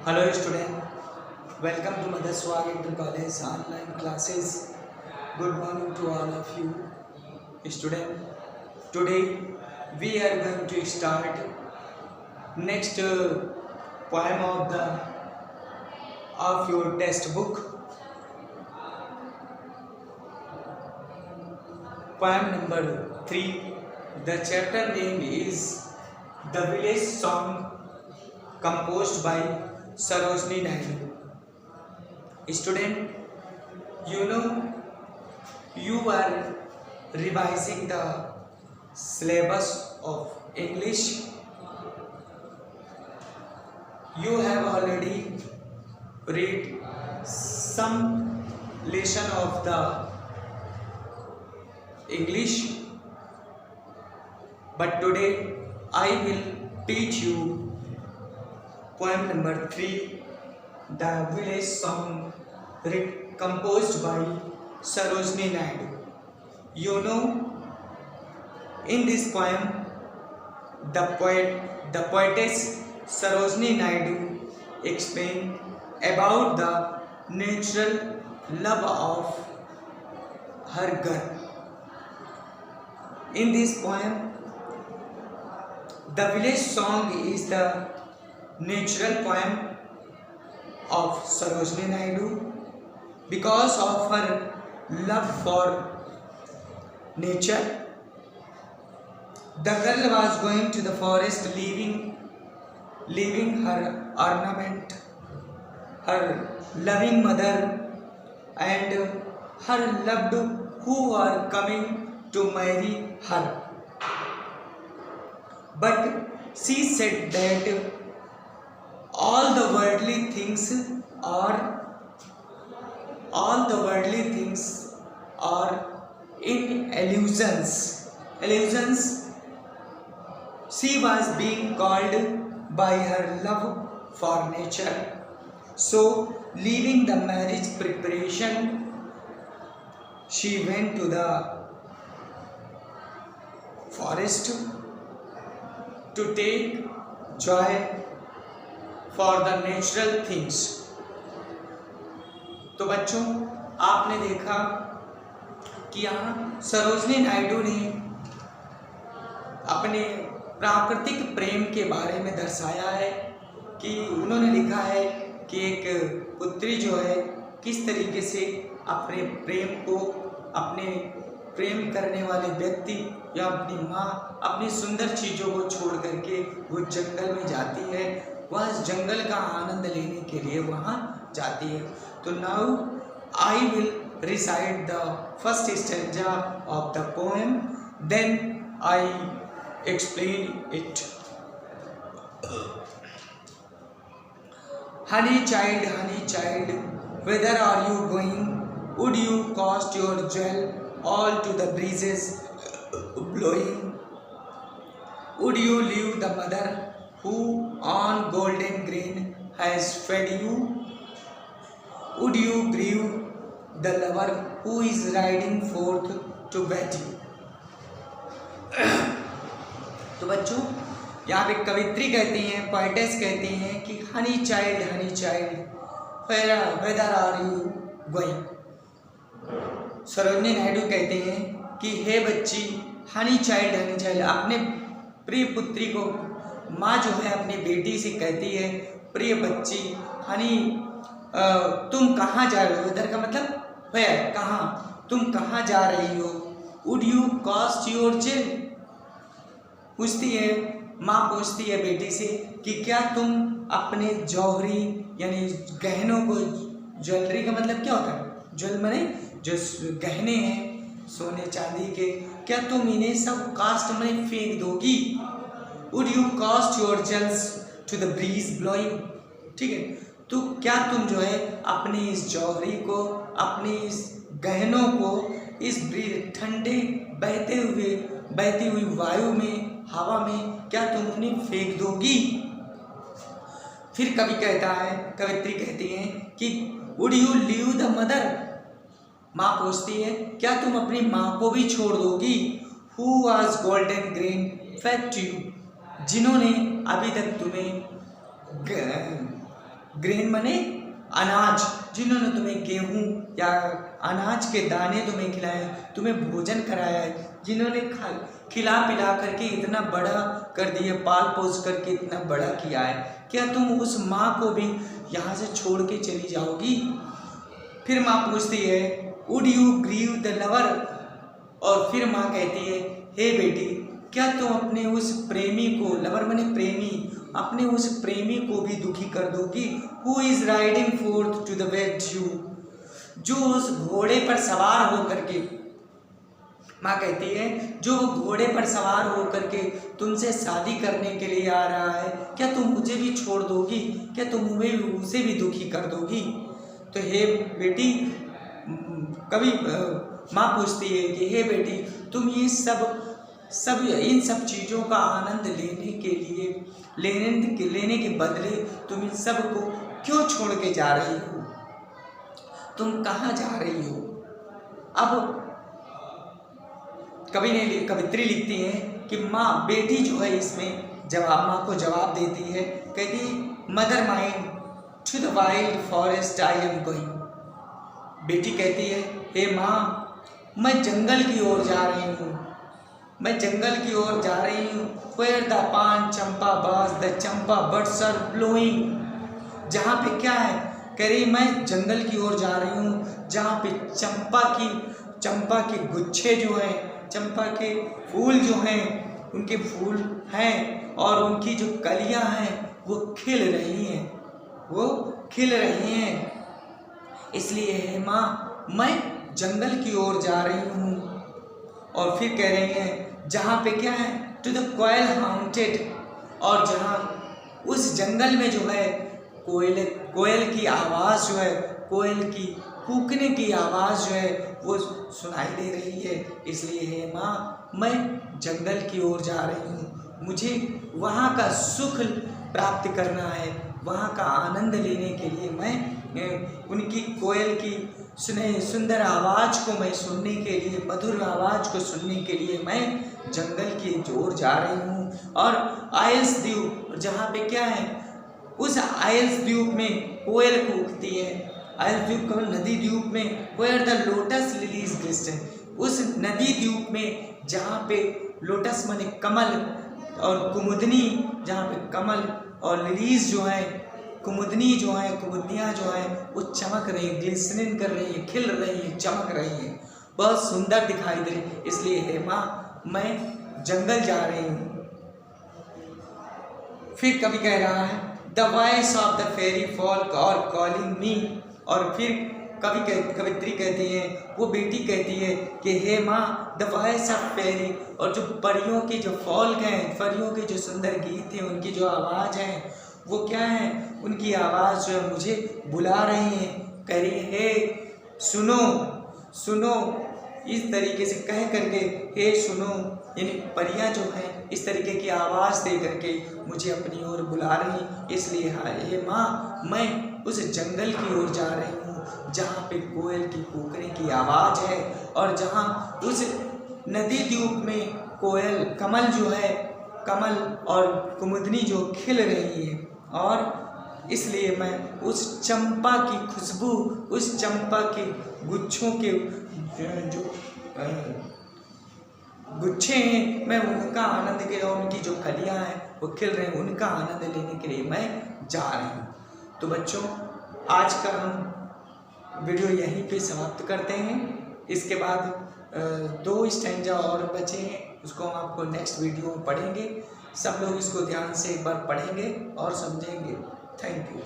Hello student, welcome to Mother Swag Inter College online classes. Good morning to all of you student. Today we are going to start next poem of your test book. Poem number 3. The chapter name is The Village Song, composed by Sarojini Naidu. Student, you know you are revising the syllabus of English. You have already read some lesson of the English, but today I will teach you poem number 3, The Village Song, composed by Sarojini Naidu. You know, in this poem, the poetess Sarojini Naidu explained about the natural love of her girl. In this poem, the village song is the natural poem of Sarojini Naidu because of her love for nature. The girl was going to the forest, leaving her ornament, her loving mother, and her loved who are coming to marry her. But she said that all the worldly things are in illusions. She was being called by her love for nature. So, leaving the marriage preparation, she went to the forest to take joy for the natural things. तो बच्चों, आपने देखा कि यहाँ सरोजनी नायडू ने अपने प्राकृतिक प्रेम के बारे में दर्शाया है कि उन्होंने लिखा है कि एक पुत्री जो है किस तरीके से अपने प्रेम को, अपने प्रेम करने वाले व्यक्ति या अपनी माँ अपनी सुंदर चीज़ों को छोड़ करके वो जंगल में जाती है, वह जंगल का आनंद लेने के लिए वहाँ जाती है. तो now I will recite the first stanza of the poem, then I explain it. Honey child, whither are you going? Would you cast your jewel all to the breezes blowing? Would you leave the mother who on golden grain has fed you? Would you grieve the lover who is riding forth to wed you? तो बच्चों, यहाँ पे कवित्री कहती हैं, poetess कहती हैं कि honey child whither are you going. Sarojini Naidu कहते हैं कि हे बच्ची, हनी चाइल्ड, अपने प्रिय पुत्री को माँ जो है अपनी बेटी से कहती है, प्रिय बच्ची, हनी तुम कहाँ जा रहे हो? वेदर का मतलब वेयर, कहाँ, तुम कहाँ जा रही हो? Would you cast your chill, पूछती है माँ, पूछती है बेटी से कि क्या तुम अपने जौहरी यानी गहनों को, ज्वेलरी का मतलब क्या होता है? ज्वेल माने जो गहने हैं सोने चांदी के, क्या तुम इन्हें सब कास्ट में फेंक दोगी? Would you cast your jewels to the breeze blowing. ठीक है, तो क्या तुम जो है अपनी इस जौहरी को, अपनी इस गहनों को इस ब्रीज, ठंडे बहती हुई वायु में, हवा में, क्या तुम उन्हें फेंक दोगी? फिर कवित्री कहती हैं कि would you leave the mother, माँ पूछती है क्या तुम अपनी माँ को भी छोड़ दोगी? Who was golden grain fed to you, जिन्होंने अभी तक तुम्हें ग्रेन माने अनाज, जिन्होंने तुम्हें गेहूं या अनाज के दाने तुम्हें खिलाए, तुम्हें भोजन कराया है, जिन्होंने खिला पिला करके इतना बड़ा कर दिया, पाल पोस करके इतना बड़ा किया है, क्या तुम उस माँ को भी यहाँ से छोड़ के चली जाओगी? फिर माँ पूछती है would you grieve the lover, और फिर माँ कहती है हे बेटी, क्या तुम अपने उस प्रेमी को, लवर माने प्रेमी, अपने उस प्रेमी को भी दुखी कर दोगी? Who is riding forth to the wed you, जो उस घोड़े पर सवार होकर के, माँ कहती है जो घोड़े पर सवार होकर के तुमसे शादी करने के लिए आ रहा है, क्या तुम मुझे भी छोड़ दोगी? क्या तुम उसे भी दुखी कर दोगी? तो हे बेटी, कभी माँ पूछती है कि हे बेटी, तुम ये सब इन सब चीज़ों का आनंद लेने के लिए, लेने के बदले तुम इन सब को क्यों छोड़ के जा रही हो? तुम कहाँ जा रही हो? अब कवित्री लिखती है कि माँ, बेटी जो है इसमें जवाब, माँ को जवाब देती है, कहती mother mind to the wild forest I am going. बेटी कहती है हे माँ, मैं जंगल की ओर जा रही हूँ, मैं जंगल की ओर जा रही हूँ। वेयर द पान चंपा बाज the champa birds are blowing, जहाँ पे क्या है, कह रही मैं जंगल की ओर जा रही हूँ जहाँ पे चंपा के गुच्छे जो हैं, चंपा के फूल जो हैं, उनके फूल हैं और उनकी जो कलियाँ हैं वो खिल रही हैं, वो खिल रही हैं। इसलिए है माँ, मैं जंगल की ओर जा रही हूँ। और फिर कह रही हैं जहाँ पे क्या है, टू द कोयल हाउंटेड, और जहाँ उस जंगल में जो है कोयल की आवाज़ जो है, कोयल की कूकने की आवाज़ जो है वो सुनाई दे रही है। इसलिए है माँ, मैं जंगल की ओर जा रही हूँ, मुझे वहाँ का सुख प्राप्त करना है, वहाँ का आनंद लेने के लिए मैं उनकी कोयल की सुंदर आवाज़ को मैं सुनने के लिए, मधुर आवाज़ को सुनने के लिए मैं जंगल की ओर जा रही हूँ। और आयल्स द्वीप, जहाँ पे क्या है, उस आयल्स द्वीप में कोयल कूकती है। आयल्स द्वीप का नदी द्वीप में, वेयर द लोटस लिलीज ग्लिस्टन, उस नदी द्वीप में जहाँ पे लोटस माने कमल और कुमुदनी, जहाँ पे कमल और लिलीज जो है, कुमुदनी जो है, कुमुदनियाँ जो है वो चमक रही है, ग्लिसनिंग कर रही है, खिल रही है, चमक रही है, बहुत सुंदर दिखाई दे रही। इसलिए हे माँ, मैं जंगल जा रही हूँ। फिर कवि कह रहा है the voice of the fairy folk are calling me, और फिर कवित्री कहती है, वो बेटी कहती है कि हे माँ, द वॉइस ऑफ फेरी, और जो परियों के जो फॉल्क हैं, परियों के जो सुंदर गीत हैं, उनकी जो आवाज़ है वो क्या है, उनकी आवाज़ जो है मुझे बुला रही है, कह रही है हे सुनो सुनो, इस तरीके से कह करके हे सुनो, यानी परियां जो हैं इस तरीके की आवाज़ दे करके मुझे अपनी ओर बुला रही। इसलिए हे माँ, मैं उस जंगल की ओर जा रही हूँ जहाँ पे कोयल की कूकने की आवाज़ है, और जहाँ उस नदी द्वीप में कोयल, कमल जो है, कमल और कुमुदनी जो खिल रही है, और इसलिए मैं उस चंपा की खुशबू, उस चंपा के गुच्छों के जो गुच्छे हैं, मैं उनका आनंद के, और उनकी जो कलियां हैं वो खिल रहे हैं, उनका आनंद लेने के लिए मैं जा रही हूँ। तो बच्चों, आज का हम वीडियो यहीं पे समाप्त करते हैं। इसके बाद 2 स्टैंजा और बचे हैं, उसको हम आपको नेक्स्ट वीडियो में पढ़ेंगे। सब लोग इसको ध्यान से एक बार पढ़ेंगे और समझेंगे। Thank you.